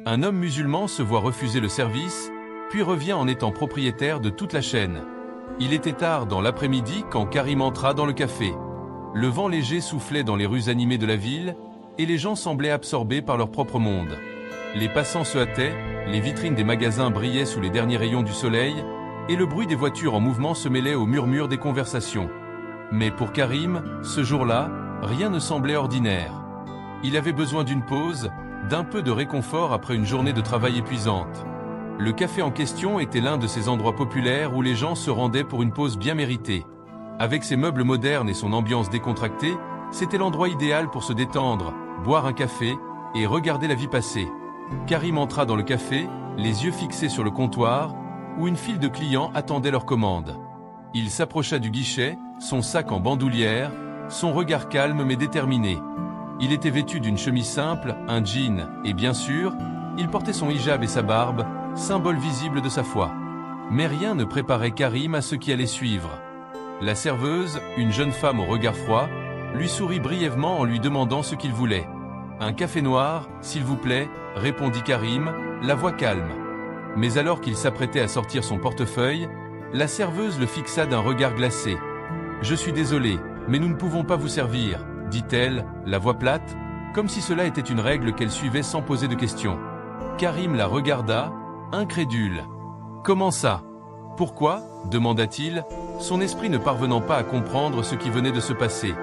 Un homme musulman se voit refuser le service, puis revient en étant propriétaire de toute la chaîne. Il était tard dans l'après-midi quand Karim entra dans le café. Le vent léger soufflait dans les rues animées de la ville, et les gens semblaient absorbés par leur propre monde. Les passants se hâtaient, les vitrines des magasins brillaient sous les derniers rayons du soleil, et le bruit des voitures en mouvement se mêlait au murmure des conversations. Mais pour Karim, ce jour-là, rien ne semblait ordinaire. Il avait besoin d'une pause, d'un peu de réconfort après une journée de travail épuisante. Le café en question était l'un de ces endroits populaires où les gens se rendaient pour une pause bien méritée. Avec ses meubles modernes et son ambiance décontractée, c'était l'endroit idéal pour se détendre, boire un café et regarder la vie passer. Karim entra dans le café, les yeux fixés sur le comptoir, où une file de clients attendait leur commande. Il s'approcha du guichet, son sac en bandoulière, son regard calme mais déterminé. Il était vêtu d'une chemise simple, un jean, et bien sûr, il portait son hijab et sa barbe, symbole visible de sa foi. Mais rien ne préparait Karim à ce qui allait suivre. La serveuse, une jeune femme au regard froid, lui sourit brièvement en lui demandant ce qu'il voulait. « Un café noir, s'il vous plaît », répondit Karim, la voix calme. Mais alors qu'il s'apprêtait à sortir son portefeuille, la serveuse le fixa d'un regard glacé. « Je suis désolé, mais nous ne pouvons pas vous servir », dit-elle, la voix plate, comme si cela était une règle qu'elle suivait sans poser de questions. Karim la regarda, incrédule. « Comment ça ? Pourquoi ? demanda-t-il, son esprit ne parvenant pas à comprendre ce qui venait de se passer.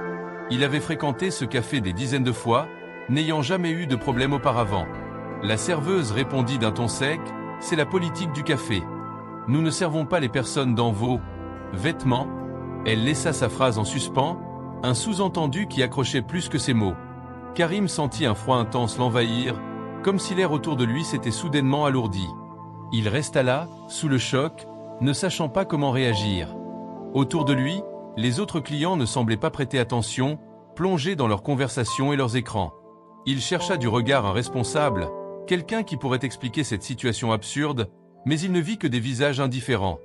Il avait fréquenté ce café des dizaines de fois, n'ayant jamais eu de problème auparavant. La serveuse répondit d'un ton sec, « C'est la politique du café. Nous ne servons pas les personnes dans vos vêtements. » Elle laissa sa phrase en suspens, un sous-entendu qui accrochait plus que ses mots. Karim sentit un froid intense l'envahir, comme si l'air autour de lui s'était soudainement alourdi. Il resta là, sous le choc, ne sachant pas comment réagir. Autour de lui, les autres clients ne semblaient pas prêter attention, plongés dans leurs conversations et leurs écrans. Il chercha du regard un responsable, quelqu'un qui pourrait expliquer cette situation absurde, mais il ne vit que des visages indifférents.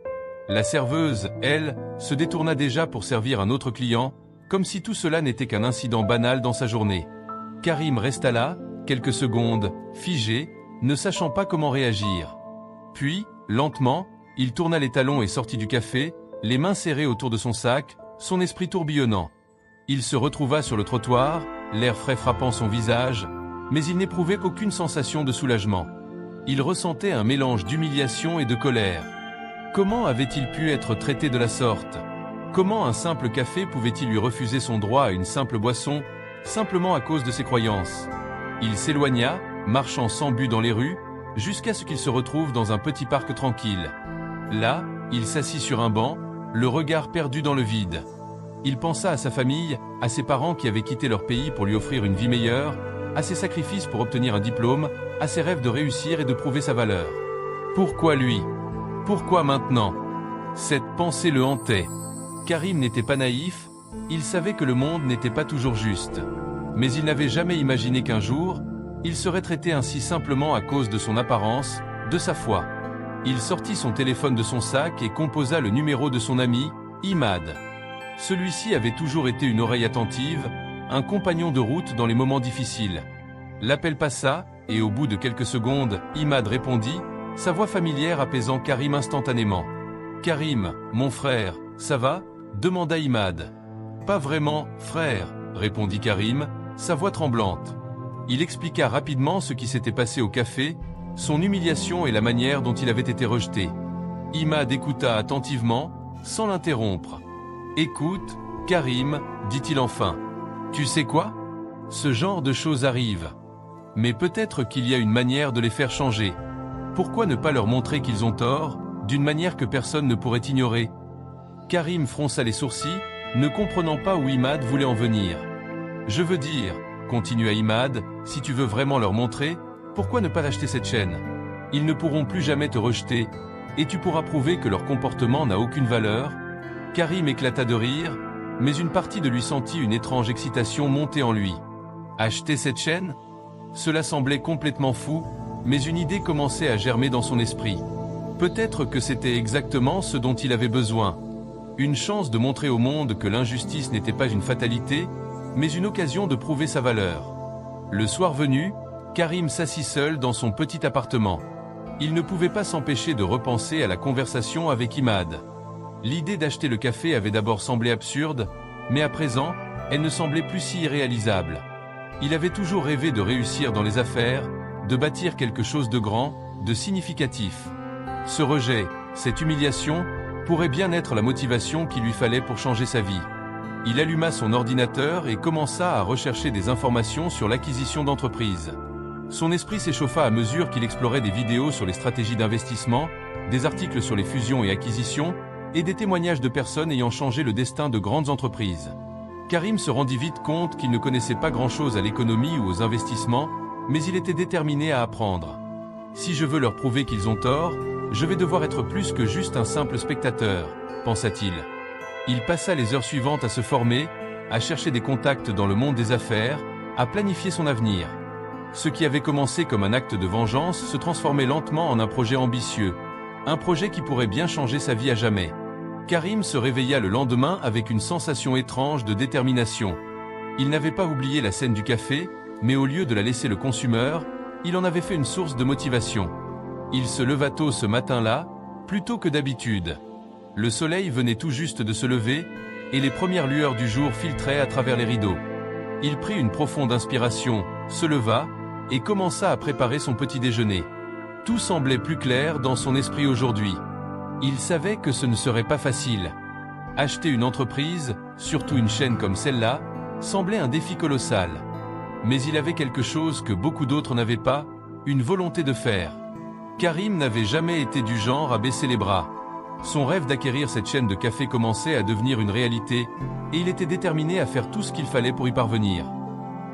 La serveuse, elle, se détourna déjà pour servir un autre client, comme si tout cela n'était qu'un incident banal dans sa journée. Karim resta là, quelques secondes, figé, ne sachant pas comment réagir. Puis, lentement, il tourna les talons et sortit du café, les mains serrées autour de son sac, son esprit tourbillonnant. Il se retrouva sur le trottoir, l'air frais frappant son visage, mais il n'éprouvait aucune sensation de soulagement. Il ressentait un mélange d'humiliation et de colère. Comment avait-il pu être traité de la sorte ? Comment un simple café pouvait-il lui refuser son droit à une simple boisson, simplement à cause de ses croyances ? Il s'éloigna, marchant sans but dans les rues, jusqu'à ce qu'il se retrouve dans un petit parc tranquille. Là, il s'assit sur un banc, le regard perdu dans le vide. Il pensa à sa famille, à ses parents qui avaient quitté leur pays pour lui offrir une vie meilleure, à ses sacrifices pour obtenir un diplôme, à ses rêves de réussir et de prouver sa valeur. Pourquoi lui ? Pourquoi maintenant ? Cette pensée le hantait. Karim n'était pas naïf, il savait que le monde n'était pas toujours juste. Mais il n'avait jamais imaginé qu'un jour, il serait traité ainsi simplement à cause de son apparence, de sa foi. Il sortit son téléphone de son sac et composa le numéro de son ami, Imad. Celui-ci avait toujours été une oreille attentive, un compagnon de route dans les moments difficiles. L'appel passa, et au bout de quelques secondes, Imad répondit, sa voix familière apaisant Karim instantanément. « Karim, mon frère, ça va ?» demanda Imad. « Pas vraiment, frère », répondit Karim, sa voix tremblante. Il expliqua rapidement ce qui s'était passé au café, son humiliation et la manière dont il avait été rejeté. Imad écouta attentivement, sans l'interrompre. « Écoute, Karim, dit-il enfin. Tu sais quoi ? Ce genre de choses arrive. Mais peut-être qu'il y a une manière de les faire changer. Pourquoi ne pas leur montrer qu'ils ont tort, d'une manière que personne ne pourrait ignorer ?» Karim fronça les sourcils, ne comprenant pas où Imad voulait en venir. « Je veux dire, continua Imad, si tu veux vraiment leur montrer, pourquoi ne pas acheter cette chaîne ? Ils ne pourront plus jamais te rejeter, et tu pourras prouver que leur comportement n'a aucune valeur. » Karim éclata de rire, mais une partie de lui sentit une étrange excitation monter en lui. Acheter cette chaîne ? Cela semblait complètement fou, mais une idée commençait à germer dans son esprit. Peut-être que c'était exactement ce dont il avait besoin. Une chance de montrer au monde que l'injustice n'était pas une fatalité, mais une occasion de prouver sa valeur. Le soir venu, Karim s'assit seul dans son petit appartement. Il ne pouvait pas s'empêcher de repenser à la conversation avec Imad. L'idée d'acheter le café avait d'abord semblé absurde, mais à présent, elle ne semblait plus si irréalisable. Il avait toujours rêvé de réussir dans les affaires, de bâtir quelque chose de grand, de significatif. Ce rejet, cette humiliation, pourrait bien être la motivation qu'il lui fallait pour changer sa vie. Il alluma son ordinateur et commença à rechercher des informations sur l'acquisition d'entreprises. Son esprit s'échauffa à mesure qu'il explorait des vidéos sur les stratégies d'investissement, des articles sur les fusions et acquisitions, et des témoignages de personnes ayant changé le destin de grandes entreprises. Karim se rendit vite compte qu'il ne connaissait pas grand-chose à l'économie ou aux investissements, mais il était déterminé à apprendre. Si je veux leur prouver qu'ils ont tort, je vais devoir être plus que juste un simple spectateur, pensa-t-il. Il passa les heures suivantes à se former, à chercher des contacts dans le monde des affaires, à planifier son avenir. Ce qui avait commencé comme un acte de vengeance se transformait lentement en un projet ambitieux, un projet qui pourrait bien changer sa vie à jamais. Karim se réveilla le lendemain avec une sensation étrange de détermination. Il n'avait pas oublié la scène du café, mais au lieu de la laisser le consumeur, il en avait fait une source de motivation. Il se leva tôt ce matin-là, plus tôt que d'habitude. Le soleil venait tout juste de se lever, et les premières lueurs du jour filtraient à travers les rideaux. Il prit une profonde inspiration, se leva, et commença à préparer son petit déjeuner. Tout semblait plus clair dans son esprit aujourd'hui. Il savait que ce ne serait pas facile. Acheter une entreprise, surtout une chaîne comme celle-là, semblait un défi colossal. Mais il avait quelque chose que beaucoup d'autres n'avaient pas, une volonté de faire. Karim n'avait jamais été du genre à baisser les bras. Son rêve d'acquérir cette chaîne de café commençait à devenir une réalité, et il était déterminé à faire tout ce qu'il fallait pour y parvenir.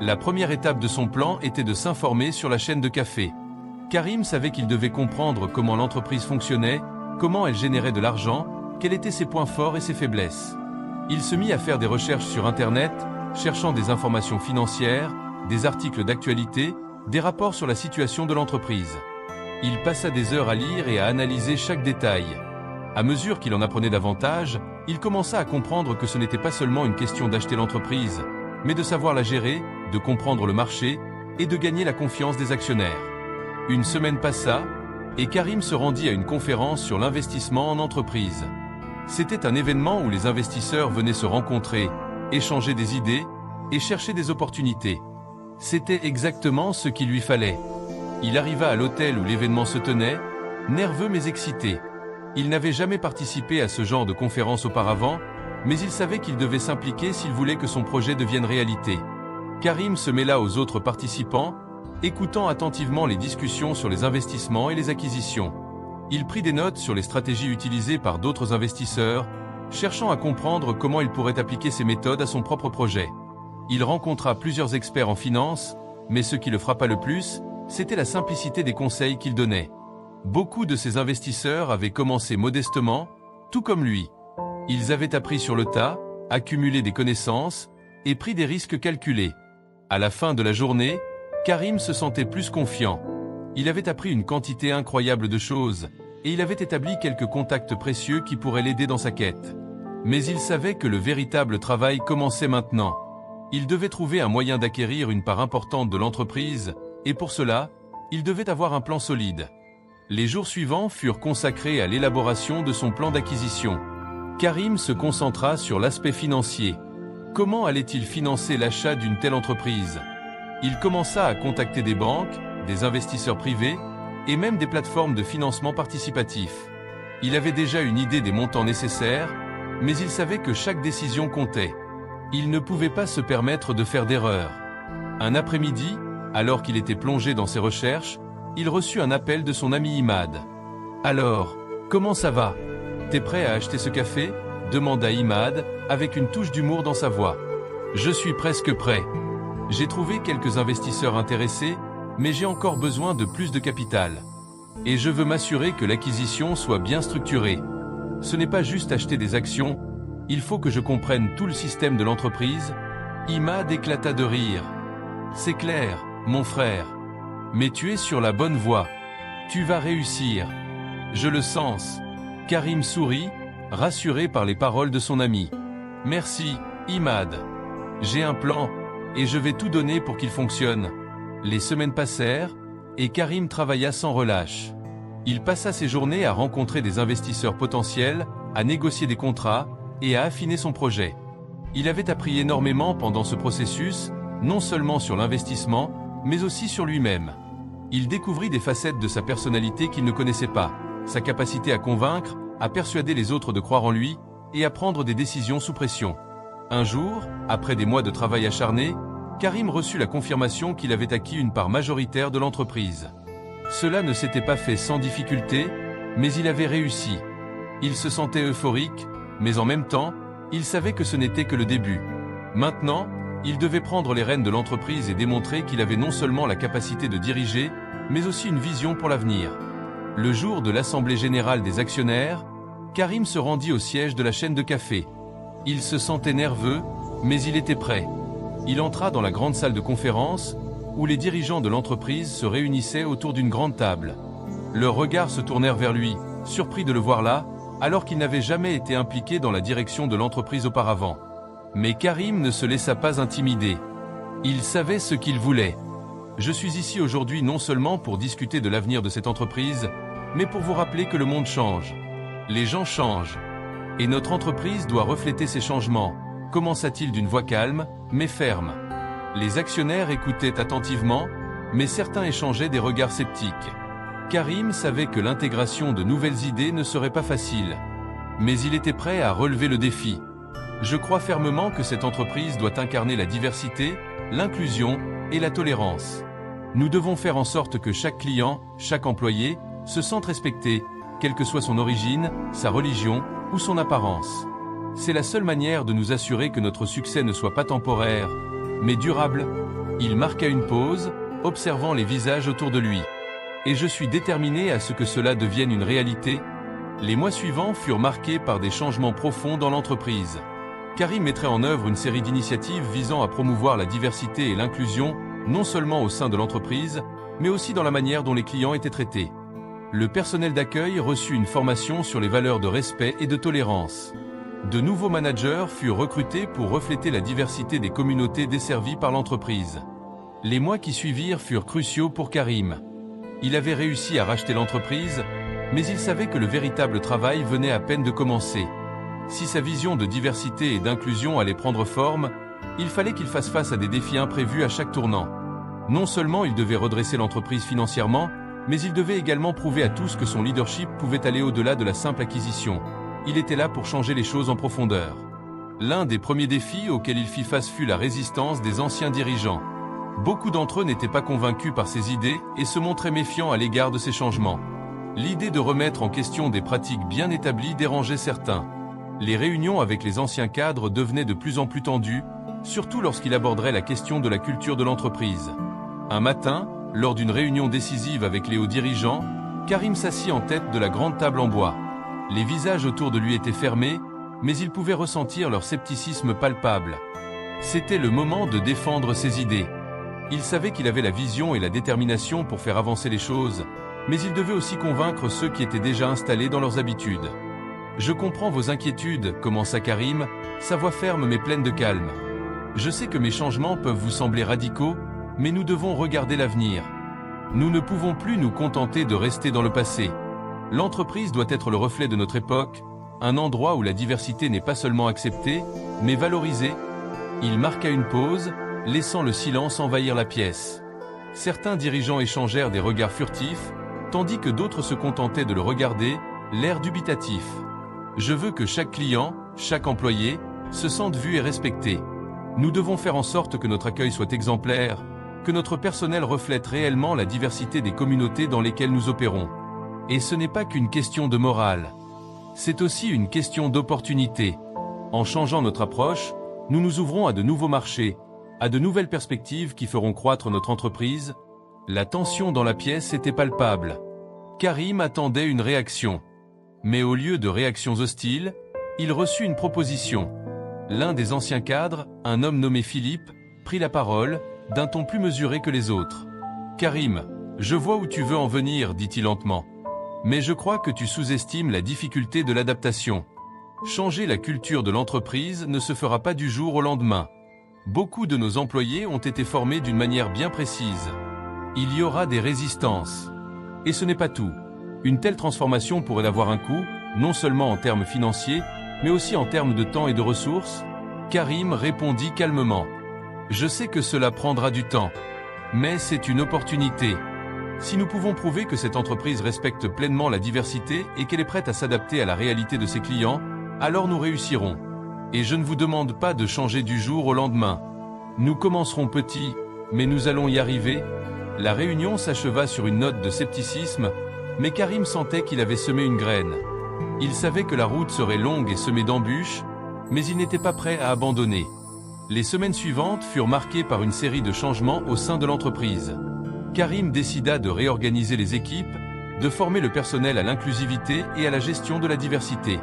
La première étape de son plan était de s'informer sur la chaîne de café. Karim savait qu'il devait comprendre comment l'entreprise fonctionnait, comment elle générait de l'argent, quels étaient ses points forts et ses faiblesses. Il se mit à faire des recherches sur Internet, cherchant des informations financières, des articles d'actualité, des rapports sur la situation de l'entreprise. Il passa des heures à lire et à analyser chaque détail. À mesure qu'il en apprenait davantage, il commença à comprendre que ce n'était pas seulement une question d'acheter l'entreprise, mais de savoir la gérer, de comprendre le marché et de gagner la confiance des actionnaires. Une semaine passa, et Karim se rendit à une conférence sur l'investissement en entreprise. C'était un événement où les investisseurs venaient se rencontrer, échanger des idées et chercher des opportunités. C'était exactement ce qu'il lui fallait. Il arriva à l'hôtel où l'événement se tenait, nerveux mais excité. Il n'avait jamais participé à ce genre de conférence auparavant, mais il savait qu'il devait s'impliquer s'il voulait que son projet devienne réalité. Karim se mêla aux autres participants, écoutant attentivement les discussions sur les investissements et les acquisitions. Il prit des notes sur les stratégies utilisées par d'autres investisseurs, cherchant à comprendre comment il pourrait appliquer ces méthodes à son propre projet. Il rencontra plusieurs experts en finance, mais ce qui le frappa le plus, c'était la simplicité des conseils qu'il donnait. Beaucoup de ces investisseurs avaient commencé modestement, tout comme lui. Ils avaient appris sur le tas, accumulé des connaissances et pris des risques calculés. À la fin de la journée, Karim se sentait plus confiant. Il avait appris une quantité incroyable de choses, et il avait établi quelques contacts précieux qui pourraient l'aider dans sa quête. Mais il savait que le véritable travail commençait maintenant. Il devait trouver un moyen d'acquérir une part importante de l'entreprise, et pour cela, il devait avoir un plan solide. Les jours suivants furent consacrés à l'élaboration de son plan d'acquisition. Karim se concentra sur l'aspect financier. Comment allait-il financer l'achat d'une telle entreprise ? Il commença à contacter des banques, des investisseurs privés, et même des plateformes de financement participatif. Il avait déjà une idée des montants nécessaires, mais il savait que chaque décision comptait. Il ne pouvait pas se permettre de faire d'erreur. Un après-midi, alors qu'il était plongé dans ses recherches, il reçut un appel de son ami Imad. « Alors, comment ça va ? T'es prêt à acheter ce café ? » demanda Imad, avec une touche d'humour dans sa voix. « Je suis presque prêt. J'ai trouvé quelques investisseurs intéressés, mais j'ai encore besoin de plus de capital. Et je veux m'assurer que l'acquisition soit bien structurée. Ce n'est pas juste acheter des actions, il faut que je comprenne tout le système de l'entreprise. » Imad éclata de rire. « C'est clair, mon frère. Mais tu es sur la bonne voie. Tu vas réussir. Je le sens. » Karim sourit, rassuré par les paroles de son ami. « Merci, Imad. J'ai un plan, et je vais tout donner pour qu'il fonctionne. » Les semaines passèrent, et Karim travailla sans relâche. Il passa ses journées à rencontrer des investisseurs potentiels, à négocier des contrats, et à affiner son projet. Il avait appris énormément pendant ce processus, non seulement sur l'investissement, mais aussi sur lui-même. Il découvrit des facettes de sa personnalité qu'il ne connaissait pas, sa capacité à convaincre, à persuader les autres de croire en lui, et à prendre des décisions sous pression. Un jour, après des mois de travail acharné, Karim reçut la confirmation qu'il avait acquis une part majoritaire de l'entreprise. Cela ne s'était pas fait sans difficulté, mais il avait réussi. Il se sentait euphorique, mais en même temps, il savait que ce n'était que le début. Maintenant, il devait prendre les rênes de l'entreprise et démontrer qu'il avait non seulement la capacité de diriger, mais aussi une vision pour l'avenir. Le jour de l'Assemblée générale des actionnaires, Karim se rendit au siège de la chaîne de café. Il se sentait nerveux, mais il était prêt. Il entra dans la grande salle de conférence, où les dirigeants de l'entreprise se réunissaient autour d'une grande table. Leurs regards se tournèrent vers lui, surpris de le voir là, alors qu'il n'avait jamais été impliqué dans la direction de l'entreprise auparavant. Mais Karim ne se laissa pas intimider. Il savait ce qu'il voulait. Je suis ici aujourd'hui non seulement pour discuter de l'avenir de cette entreprise, mais pour vous rappeler que le monde change. Les gens changent. Et notre entreprise doit refléter ces changements, commença-t-il d'une voix calme, mais ferme. Les actionnaires écoutaient attentivement, mais certains échangeaient des regards sceptiques. Karim savait que l'intégration de nouvelles idées ne serait pas facile. Mais il était prêt à relever le défi. Je crois fermement que cette entreprise doit incarner la diversité, l'inclusion et la tolérance. Nous devons faire en sorte que chaque client, chaque employé, se sente respecté, quelle que soit son origine, sa religion ou son apparence. C'est la seule manière de nous assurer que notre succès ne soit pas temporaire, mais durable. Il marqua une pause, observant les visages autour de lui. Et je suis déterminé à ce que cela devienne une réalité. Les mois suivants furent marqués par des changements profonds dans l'entreprise. Karim mettrait en œuvre une série d'initiatives visant à promouvoir la diversité et l'inclusion, non seulement au sein de l'entreprise, mais aussi dans la manière dont les clients étaient traités. Le personnel d'accueil reçut une formation sur les valeurs de respect et de tolérance. De nouveaux managers furent recrutés pour refléter la diversité des communautés desservies par l'entreprise. Les mois qui suivirent furent cruciaux pour Karim. Il avait réussi à racheter l'entreprise, mais il savait que le véritable travail venait à peine de commencer. Si sa vision de diversité et d'inclusion allait prendre forme, il fallait qu'il fasse face à des défis imprévus à chaque tournant. Non seulement il devait redresser l'entreprise financièrement, mais il devait également prouver à tous que son leadership pouvait aller au-delà de la simple acquisition. Il était là pour changer les choses en profondeur. L'un des premiers défis auxquels il fit face fut la résistance des anciens dirigeants. Beaucoup d'entre eux n'étaient pas convaincus par ses idées et se montraient méfiants à l'égard de ces changements. L'idée de remettre en question des pratiques bien établies dérangeait certains. Les réunions avec les anciens cadres devenaient de plus en plus tendues, surtout lorsqu'il aborderait la question de la culture de l'entreprise. Un matin, lors d'une réunion décisive avec les hauts dirigeants, Karim s'assit en tête de la grande table en bois. Les visages autour de lui étaient fermés, mais il pouvait ressentir leur scepticisme palpable. C'était le moment de défendre ses idées. Il savait qu'il avait la vision et la détermination pour faire avancer les choses, mais il devait aussi convaincre ceux qui étaient déjà installés dans leurs habitudes. « Je comprends vos inquiétudes », commença Karim, sa voix ferme mais pleine de calme. « Je sais que mes changements peuvent vous sembler radicaux, mais nous devons regarder l'avenir. Nous ne pouvons plus nous contenter de rester dans le passé. L'entreprise doit être le reflet de notre époque, un endroit où la diversité n'est pas seulement acceptée, mais valorisée. » Il marqua une pause, laissant le silence envahir la pièce. Certains dirigeants échangèrent des regards furtifs, tandis que d'autres se contentaient de le regarder, l'air dubitatif. « Je veux que chaque client, chaque employé, se sente vu et respecté. Nous devons faire en sorte que notre accueil soit exemplaire, que notre personnel reflète réellement la diversité des communautés dans lesquelles nous opérons. Et ce n'est pas qu'une question de morale. C'est aussi une question d'opportunité. En changeant notre approche, nous nous ouvrons à de nouveaux marchés, à de nouvelles perspectives qui feront croître notre entreprise. » La tension dans la pièce était palpable. Karim attendait une réaction. Mais au lieu de réactions hostiles, il reçut une proposition. L'un des anciens cadres, un homme nommé Philippe, prit la parole, d'un ton plus mesuré que les autres. « Karim, je vois où tu veux en venir, dit-il lentement. Mais je crois que tu sous-estimes la difficulté de l'adaptation. Changer la culture de l'entreprise ne se fera pas du jour au lendemain. Beaucoup de nos employés ont été formés d'une manière bien précise. Il y aura des résistances. Et ce n'est pas tout. Une telle transformation pourrait avoir un coût, non seulement en termes financiers, mais aussi en termes de temps et de ressources. Karim répondit calmement. Je sais que cela prendra du temps. Mais c'est une opportunité. Si nous pouvons prouver que cette entreprise respecte pleinement la diversité et qu'elle est prête à s'adapter à la réalité de ses clients, alors nous réussirons. Et je ne vous demande pas de changer du jour au lendemain. Nous commencerons petit, mais nous allons y arriver. La réunion s'acheva sur une note de scepticisme, mais Karim sentait qu'il avait semé une graine. Il savait que la route serait longue et semée d'embûches, mais il n'était pas prêt à abandonner. Les semaines suivantes furent marquées par une série de changements au sein de l'entreprise. Karim décida de réorganiser les équipes, de former le personnel à l'inclusivité et à la gestion de la diversité.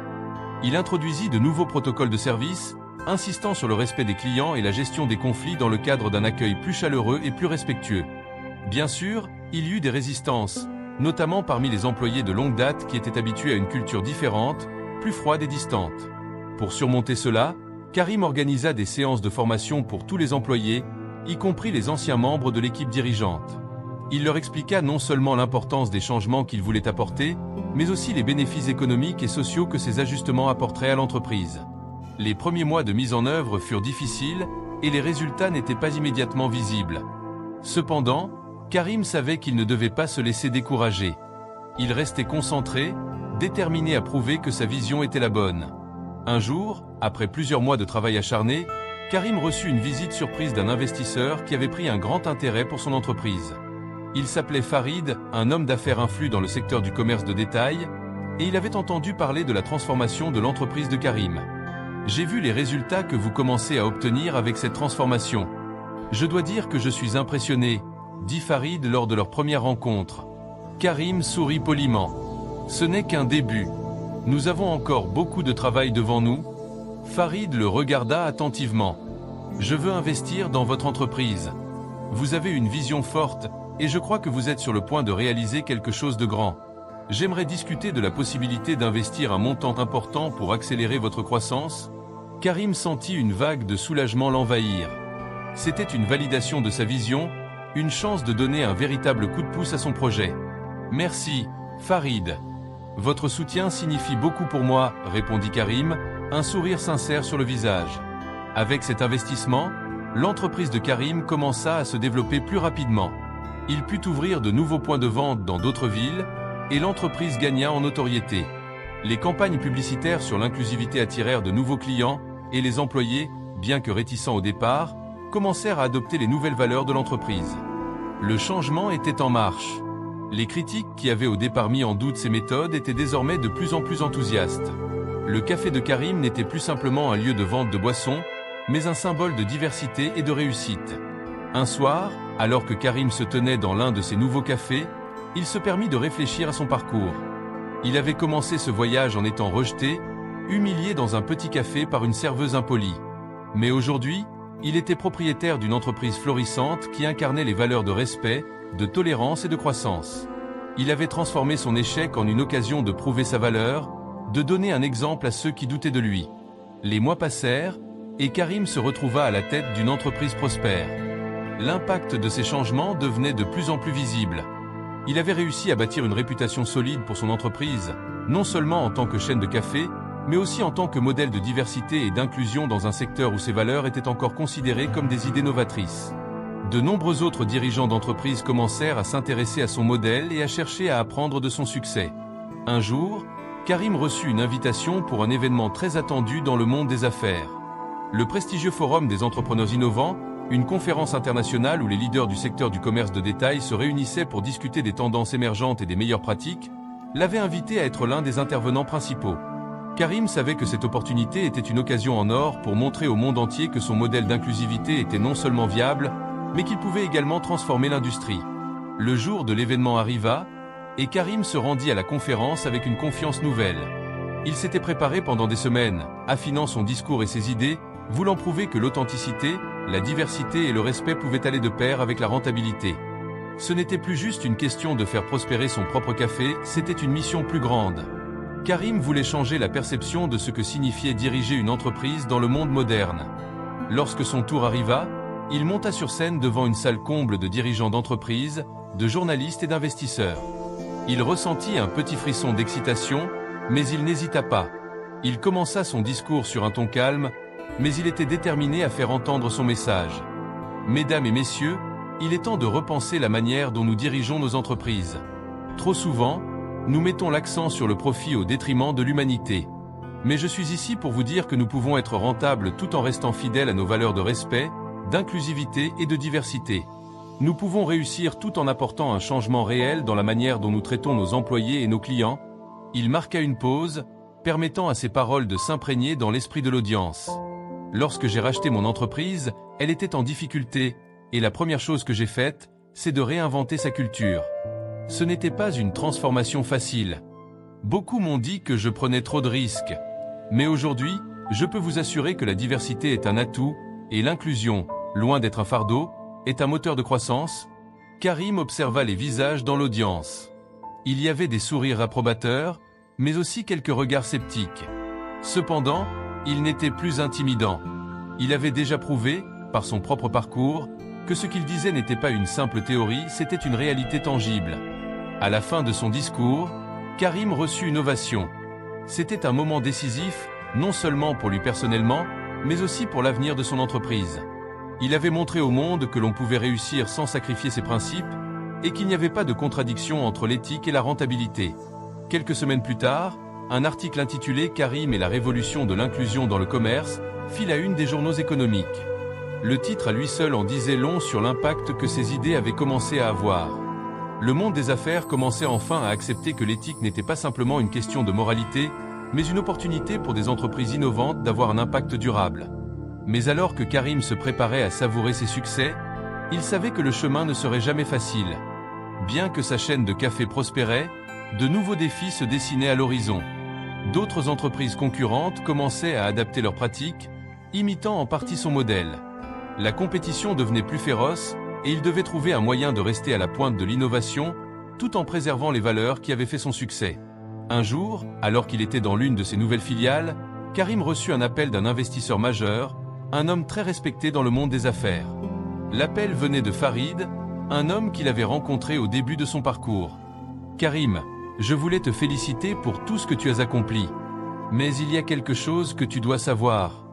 Il introduisit de nouveaux protocoles de service, insistant sur le respect des clients et la gestion des conflits dans le cadre d'un accueil plus chaleureux et plus respectueux. Bien sûr, il y eut des résistances, notamment parmi les employés de longue date qui étaient habitués à une culture différente, plus froide et distante. Pour surmonter cela, Karim organisa des séances de formation pour tous les employés, y compris les anciens membres de l'équipe dirigeante. Il leur expliqua non seulement l'importance des changements qu'il voulait apporter, mais aussi les bénéfices économiques et sociaux que ces ajustements apporteraient à l'entreprise. Les premiers mois de mise en œuvre furent difficiles et les résultats n'étaient pas immédiatement visibles. Cependant, Karim savait qu'il ne devait pas se laisser décourager. Il restait concentré, déterminé à prouver que sa vision était la bonne. Un jour, après plusieurs mois de travail acharné, Karim reçut une visite surprise d'un investisseur qui avait pris un grand intérêt pour son entreprise. Il s'appelait Farid, un homme d'affaires influent dans le secteur du commerce de détail, et il avait entendu parler de la transformation de l'entreprise de Karim. « J'ai vu les résultats que vous commencez à obtenir avec cette transformation. Je dois dire que je suis impressionné », dit Farid lors de leur première rencontre. Karim sourit poliment. « Ce n'est qu'un début. Nous avons encore beaucoup de travail devant nous. » Farid le regarda attentivement. « Je veux investir dans votre entreprise. Vous avez une vision forte, et je crois que vous êtes sur le point de réaliser quelque chose de grand. J'aimerais discuter de la possibilité d'investir un montant important pour accélérer votre croissance. » Karim sentit une vague de soulagement l'envahir. C'était une validation de sa vision, une chance de donner un véritable coup de pouce à son projet. « Merci, Farid. Votre soutien signifie beaucoup pour moi, » répondit Karim, un sourire sincère sur le visage. Avec cet investissement, l'entreprise de Karim commença à se développer plus rapidement. Il put ouvrir de nouveaux points de vente dans d'autres villes, et l'entreprise gagna en notoriété. Les campagnes publicitaires sur l'inclusivité attirèrent de nouveaux clients, et les employés, bien que réticents au départ, commencèrent à adopter les nouvelles valeurs de l'entreprise. Le changement était en marche. Les critiques qui avaient au départ mis en doute ces méthodes étaient désormais de plus en plus enthousiastes. Le café de Karim n'était plus simplement un lieu de vente de boissons, mais un symbole de diversité et de réussite. Un soir, alors que Karim se tenait dans l'un de ses nouveaux cafés, il se permit de réfléchir à son parcours. Il avait commencé ce voyage en étant rejeté, humilié dans un petit café par une serveuse impolie. Mais aujourd'hui, il était propriétaire d'une entreprise florissante qui incarnait les valeurs de respect, de tolérance et de croissance. Il avait transformé son échec en une occasion de prouver sa valeur, de donner un exemple à ceux qui doutaient de lui. Les mois passèrent, et Karim se retrouva à la tête d'une entreprise prospère. L'impact de ces changements devenait de plus en plus visible. Il avait réussi à bâtir une réputation solide pour son entreprise, non seulement en tant que chaîne de café, mais aussi en tant que modèle de diversité et d'inclusion dans un secteur où ses valeurs étaient encore considérées comme des idées novatrices. De nombreux autres dirigeants d'entreprises commencèrent à s'intéresser à son modèle et à chercher à apprendre de son succès. Un jour, Karim reçut une invitation pour un événement très attendu dans le monde des affaires. Le prestigieux Forum des entrepreneurs innovants, une conférence internationale où les leaders du secteur du commerce de détail se réunissaient pour discuter des tendances émergentes et des meilleures pratiques, l'avait invité à être l'un des intervenants principaux. Karim savait que cette opportunité était une occasion en or pour montrer au monde entier que son modèle d'inclusivité était non seulement viable, mais qu'il pouvait également transformer l'industrie. Le jour de l'événement arriva, et Karim se rendit à la conférence avec une confiance nouvelle. Il s'était préparé pendant des semaines, affinant son discours et ses idées, voulant prouver que l'authenticité, la diversité et le respect pouvaient aller de pair avec la rentabilité. Ce n'était plus juste une question de faire prospérer son propre café, c'était une mission plus grande. Karim voulait changer la perception de ce que signifiait diriger une entreprise dans le monde moderne. Lorsque son tour arriva, il monta sur scène devant une salle comble de dirigeants d'entreprise, de journalistes et d'investisseurs. Il ressentit un petit frisson d'excitation, mais il n'hésita pas. Il commença son discours sur un ton calme, mais il était déterminé à faire entendre son message. Mesdames et messieurs, il est temps de repenser la manière dont nous dirigeons nos entreprises. Trop souvent, nous mettons l'accent sur le profit au détriment de l'humanité. Mais je suis ici pour vous dire que nous pouvons être rentables tout en restant fidèles à nos valeurs de respect, d'inclusivité et de diversité. Nous pouvons réussir tout en apportant un changement réel dans la manière dont nous traitons nos employés et nos clients. Il marqua une pause, permettant à ses paroles de s'imprégner dans l'esprit de l'audience. Lorsque j'ai racheté mon entreprise, elle était en difficulté, et la première chose que j'ai faite, c'est de réinventer sa culture. Ce n'était pas une transformation facile. Beaucoup m'ont dit que je prenais trop de risques. Mais aujourd'hui, je peux vous assurer que la diversité est un atout, et l'inclusion, loin d'être un fardeau, est un moteur de croissance. Karim observa les visages dans l'audience. Il y avait des sourires approbateurs, mais aussi quelques regards sceptiques. Cependant, il n'était plus intimidant. Il avait déjà prouvé, par son propre parcours, que ce qu'il disait n'était pas une simple théorie, c'était une réalité tangible. À la fin de son discours, Karim reçut une ovation. C'était un moment décisif, non seulement pour lui personnellement, mais aussi pour l'avenir de son entreprise. Il avait montré au monde que l'on pouvait réussir sans sacrifier ses principes, et qu'il n'y avait pas de contradiction entre l'éthique et la rentabilité. Quelques semaines plus tard, un article intitulé « Karim et la révolution de l'inclusion dans le commerce » fit la une des journaux économiques. Le titre à lui seul en disait long sur l'impact que ces idées avaient commencé à avoir. Le monde des affaires commençait enfin à accepter que l'éthique n'était pas simplement une question de moralité, mais une opportunité pour des entreprises innovantes d'avoir un impact durable. Mais alors que Karim se préparait à savourer ses succès, il savait que le chemin ne serait jamais facile. Bien que sa chaîne de café prospérait, de nouveaux défis se dessinaient à l'horizon. D'autres entreprises concurrentes commençaient à adapter leurs pratiques, imitant en partie son modèle. La compétition devenait plus féroce, et il devait trouver un moyen de rester à la pointe de l'innovation, tout en préservant les valeurs qui avaient fait son succès. Un jour, alors qu'il était dans l'une de ses nouvelles filiales, Karim reçut un appel d'un investisseur majeur, un homme très respecté dans le monde des affaires. L'appel venait de Farid, un homme qu'il avait rencontré au début de son parcours. « Karim, je voulais te féliciter pour tout ce que tu as accompli. Mais il y a quelque chose que tu dois savoir.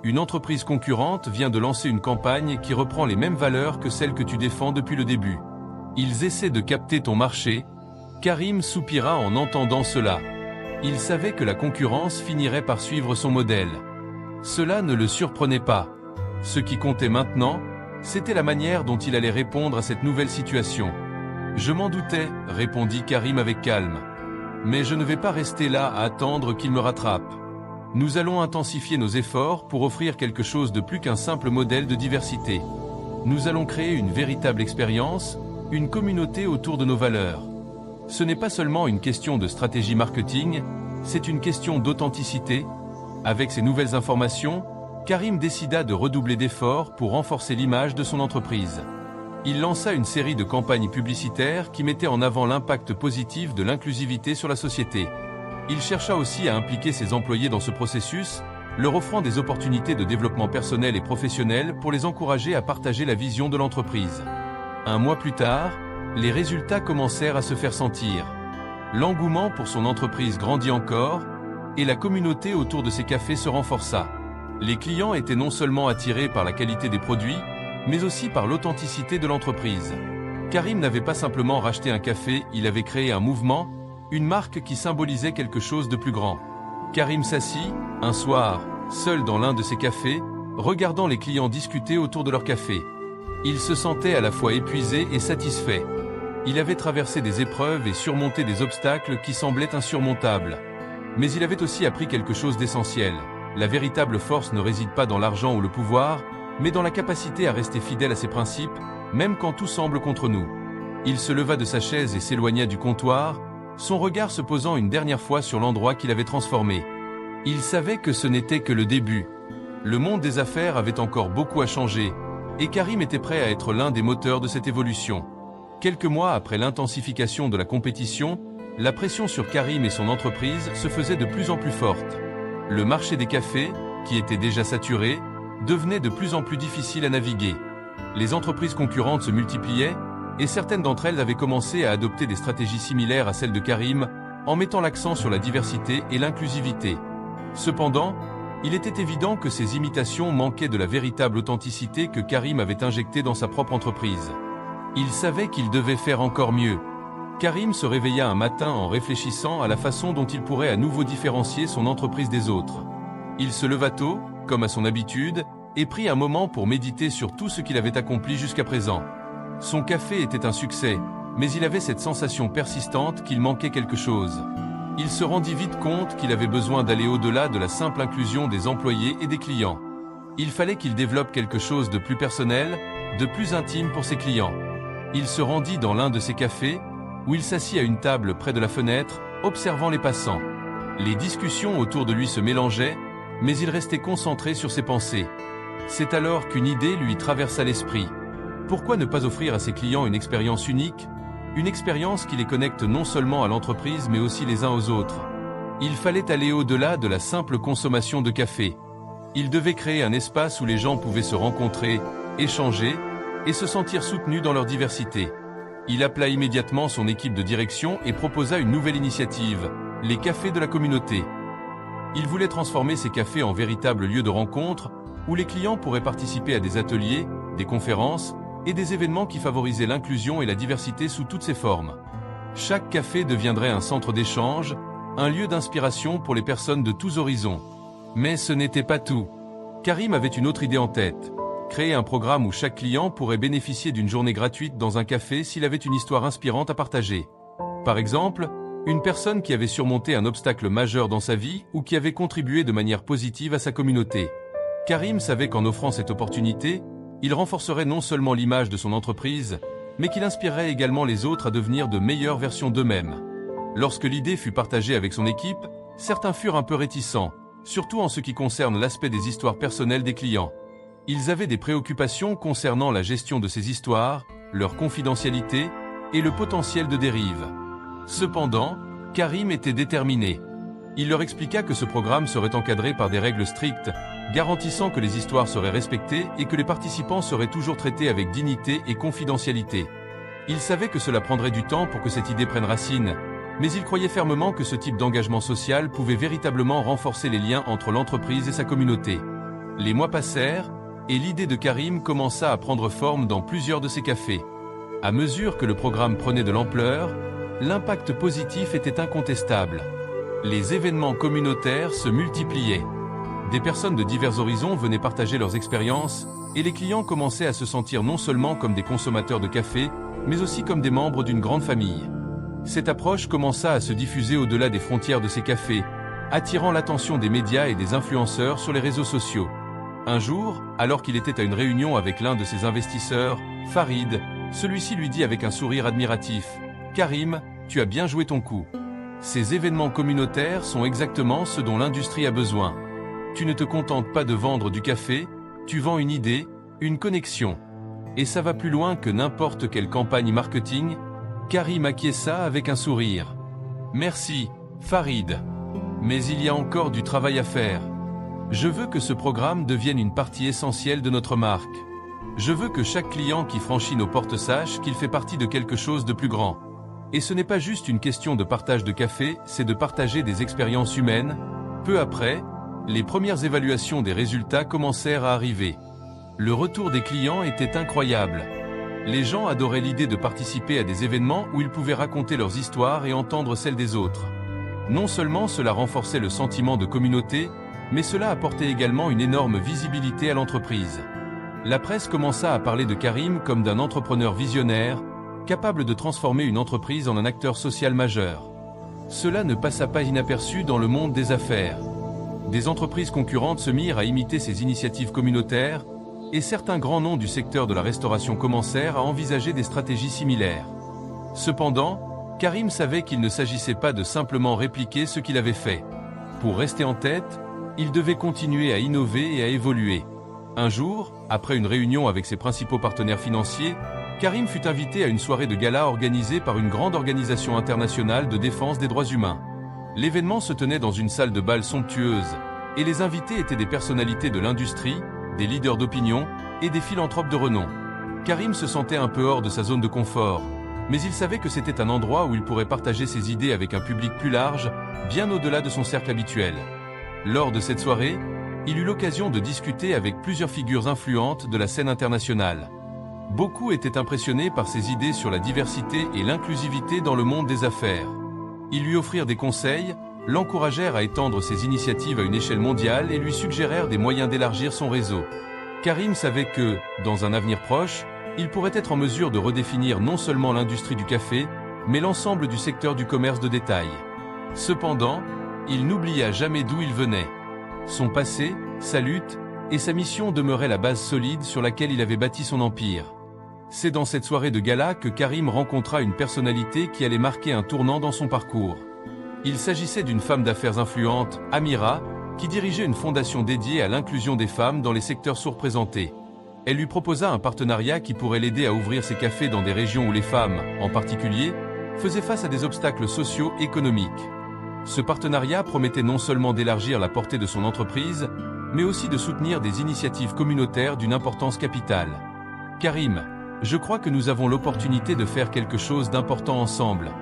Une entreprise concurrente vient de lancer une campagne qui reprend les mêmes valeurs que celles que tu défends depuis le début. Ils essaient de capter ton marché. » Karim soupira en entendant cela. Il savait que la concurrence finirait par suivre son modèle. Cela ne le surprenait pas. Ce qui comptait maintenant, c'était la manière dont il allait répondre à cette nouvelle situation. « Je m'en doutais, » répondit Karim avec calme. « Mais je ne vais pas rester là à attendre qu'il me rattrape. Nous allons intensifier nos efforts pour offrir quelque chose de plus qu'un simple modèle de diversité. Nous allons créer une véritable expérience, une communauté autour de nos valeurs. Ce n'est pas seulement une question de stratégie marketing, c'est une question d'authenticité. » Avec ces nouvelles informations, Karim décida de redoubler d'efforts pour renforcer l'image de son entreprise. Il lança une série de campagnes publicitaires qui mettaient en avant l'impact positif de l'inclusivité sur la société. Il chercha aussi à impliquer ses employés dans ce processus, leur offrant des opportunités de développement personnel et professionnel pour les encourager à partager la vision de l'entreprise. Un mois plus tard, les résultats commencèrent à se faire sentir. L'engouement pour son entreprise grandit encore, et la communauté autour de ses cafés se renforça. Les clients étaient non seulement attirés par la qualité des produits, mais aussi par l'authenticité de l'entreprise. Karim n'avait pas simplement racheté un café, il avait créé un mouvement, une marque qui symbolisait quelque chose de plus grand. Karim s'assit, un soir, seul dans l'un de ses cafés, regardant les clients discuter autour de leur café. Il se sentait à la fois épuisé et satisfait. Il avait traversé des épreuves et surmonté des obstacles qui semblaient insurmontables. Mais il avait aussi appris quelque chose d'essentiel. La véritable force ne réside pas dans l'argent ou le pouvoir, mais dans la capacité à rester fidèle à ses principes, même quand tout semble contre nous. Il se leva de sa chaise et s'éloigna du comptoir, son regard se posant une dernière fois sur l'endroit qu'il avait transformé. Il savait que ce n'était que le début. Le monde des affaires avait encore beaucoup à changer, et Karim était prêt à être l'un des moteurs de cette évolution. Quelques mois après l'intensification de la compétition, la pression sur Karim et son entreprise se faisait de plus en plus forte. Le marché des cafés, qui était déjà saturé, devenait de plus en plus difficile à naviguer. Les entreprises concurrentes se multipliaient, et certaines d'entre elles avaient commencé à adopter des stratégies similaires à celles de Karim, en mettant l'accent sur la diversité et l'inclusivité. Cependant, il était évident que ces imitations manquaient de la véritable authenticité que Karim avait injectée dans sa propre entreprise. Il savait qu'il devait faire encore mieux. Karim se réveilla un matin en réfléchissant à la façon dont il pourrait à nouveau différencier son entreprise des autres. Il se leva tôt, comme à son habitude, et prit un moment pour méditer sur tout ce qu'il avait accompli jusqu'à présent. Son café était un succès, mais il avait cette sensation persistante qu'il manquait quelque chose. Il se rendit vite compte qu'il avait besoin d'aller au-delà de la simple inclusion des employés et des clients. Il fallait qu'il développe quelque chose de plus personnel, de plus intime pour ses clients. Il se rendit dans l'un de ses cafés, où il s'assit à une table près de la fenêtre, observant les passants. Les discussions autour de lui se mélangeaient, mais il restait concentré sur ses pensées. C'est alors qu'une idée lui traversa l'esprit. Pourquoi ne pas offrir à ses clients une expérience unique? Une expérience qui les connecte non seulement à l'entreprise mais aussi les uns aux autres. Il fallait aller au-delà de la simple consommation de café. Il devait créer un espace où les gens pouvaient se rencontrer, échanger et se sentir soutenus dans leur diversité. Il appela immédiatement son équipe de direction et proposa une nouvelle initiative, les cafés de la communauté. Il voulait transformer ces cafés en véritables lieux de rencontre où les clients pourraient participer à des ateliers, des conférences et des événements qui favorisaient l'inclusion et la diversité sous toutes ses formes. Chaque café deviendrait un centre d'échange, un lieu d'inspiration pour les personnes de tous horizons. Mais ce n'était pas tout. Karim avait une autre idée en tête. Créer un programme où chaque client pourrait bénéficier d'une journée gratuite dans un café s'il avait une histoire inspirante à partager. Par exemple, une personne qui avait surmonté un obstacle majeur dans sa vie ou qui avait contribué de manière positive à sa communauté. Karim savait qu'en offrant cette opportunité, il renforcerait non seulement l'image de son entreprise, mais qu'il inspirerait également les autres à devenir de meilleures versions d'eux-mêmes. Lorsque l'idée fut partagée avec son équipe, certains furent un peu réticents, surtout en ce qui concerne l'aspect des histoires personnelles des clients. Ils avaient des préoccupations concernant la gestion de ces histoires, leur confidentialité et le potentiel de dérive. Cependant, Karim était déterminé. Il leur expliqua que ce programme serait encadré par des règles strictes, garantissant que les histoires seraient respectées et que les participants seraient toujours traités avec dignité et confidentialité. Il savait que cela prendrait du temps pour que cette idée prenne racine, mais il croyait fermement que ce type d'engagement social pouvait véritablement renforcer les liens entre l'entreprise et sa communauté. Les mois passèrent, et l'idée de Karim commença à prendre forme dans plusieurs de ses cafés. À mesure que le programme prenait de l'ampleur, l'impact positif était incontestable. Les événements communautaires se multipliaient. Des personnes de divers horizons venaient partager leurs expériences, et les clients commençaient à se sentir non seulement comme des consommateurs de café, mais aussi comme des membres d'une grande famille. Cette approche commença à se diffuser au-delà des frontières de ces cafés, attirant l'attention des médias et des influenceurs sur les réseaux sociaux. Un jour, alors qu'il était à une réunion avec l'un de ses investisseurs, Farid, celui-ci lui dit avec un sourire admiratif « Karim, tu as bien joué ton coup. Ces événements communautaires sont exactement ce dont l'industrie a besoin. Tu ne te contentes pas de vendre du café, tu vends une idée, une connexion. Et ça va plus loin que n'importe quelle campagne marketing. » Karim acquiesça avec un sourire. « Merci, Farid. Mais il y a encore du travail à faire. Je veux que ce programme devienne une partie essentielle de notre marque. Je veux que chaque client qui franchit nos portes sache qu'il fait partie de quelque chose de plus grand. Et ce n'est pas juste une question de partage de café, c'est de partager des expériences humaines. » Peu après, les premières évaluations des résultats commencèrent à arriver. Le retour des clients était incroyable. Les gens adoraient l'idée de participer à des événements où ils pouvaient raconter leurs histoires et entendre celles des autres. Non seulement cela renforçait le sentiment de communauté, mais cela apportait également une énorme visibilité à l'entreprise. La presse commença à parler de Karim comme d'un entrepreneur visionnaire, capable de transformer une entreprise en un acteur social majeur. Cela ne passa pas inaperçu dans le monde des affaires. Des entreprises concurrentes se mirent à imiter ces initiatives communautaires, et certains grands noms du secteur de la restauration commencèrent à envisager des stratégies similaires. Cependant, Karim savait qu'il ne s'agissait pas de simplement répliquer ce qu'il avait fait. Pour rester en tête, il devait continuer à innover et à évoluer. Un jour, après une réunion avec ses principaux partenaires financiers, Karim fut invité à une soirée de gala organisée par une grande organisation internationale de défense des droits humains. L'événement se tenait dans une salle de bal somptueuse, et les invités étaient des personnalités de l'industrie, des leaders d'opinion et des philanthropes de renom. Karim se sentait un peu hors de sa zone de confort, mais il savait que c'était un endroit où il pourrait partager ses idées avec un public plus large, bien au-delà de son cercle habituel. Lors de cette soirée, il eut l'occasion de discuter avec plusieurs figures influentes de la scène internationale. Beaucoup étaient impressionnés par ses idées sur la diversité et l'inclusivité dans le monde des affaires. Ils lui offrirent des conseils, l'encouragèrent à étendre ses initiatives à une échelle mondiale et lui suggérèrent des moyens d'élargir son réseau. Karim savait que, dans un avenir proche, il pourrait être en mesure de redéfinir non seulement l'industrie du café, mais l'ensemble du secteur du commerce de détail. Cependant, il n'oublia jamais d'où il venait. Son passé, sa lutte et sa mission demeuraient la base solide sur laquelle il avait bâti son empire. C'est dans cette soirée de gala que Karim rencontra une personnalité qui allait marquer un tournant dans son parcours. Il s'agissait d'une femme d'affaires influente, Amira, qui dirigeait une fondation dédiée à l'inclusion des femmes dans les secteurs sous-représentés. Elle lui proposa un partenariat qui pourrait l'aider à ouvrir ses cafés dans des régions où les femmes, en particulier, faisaient face à des obstacles sociaux et économiques. Ce partenariat promettait non seulement d'élargir la portée de son entreprise, mais aussi de soutenir des initiatives communautaires d'une importance capitale. Karim, je crois que nous avons l'opportunité de faire quelque chose d'important ensemble.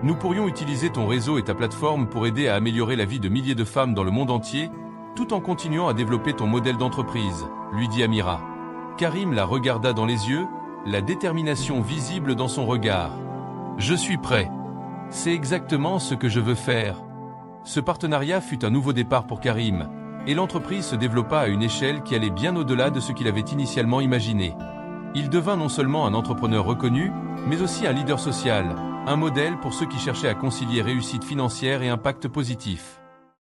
Nous pourrions utiliser ton réseau et ta plateforme pour aider à améliorer la vie de milliers de femmes dans le monde entier, tout en continuant à développer ton modèle d'entreprise, lui dit Amira. Karim la regarda dans les yeux, la détermination visible dans son regard. Je suis prêt. C'est exactement ce que je veux faire. Ce partenariat fut un nouveau départ pour Karim, et l'entreprise se développa à une échelle qui allait bien au-delà de ce qu'il avait initialement imaginé. Il devint non seulement un entrepreneur reconnu, mais aussi un leader social, un modèle pour ceux qui cherchaient à concilier réussite financière et impact positif.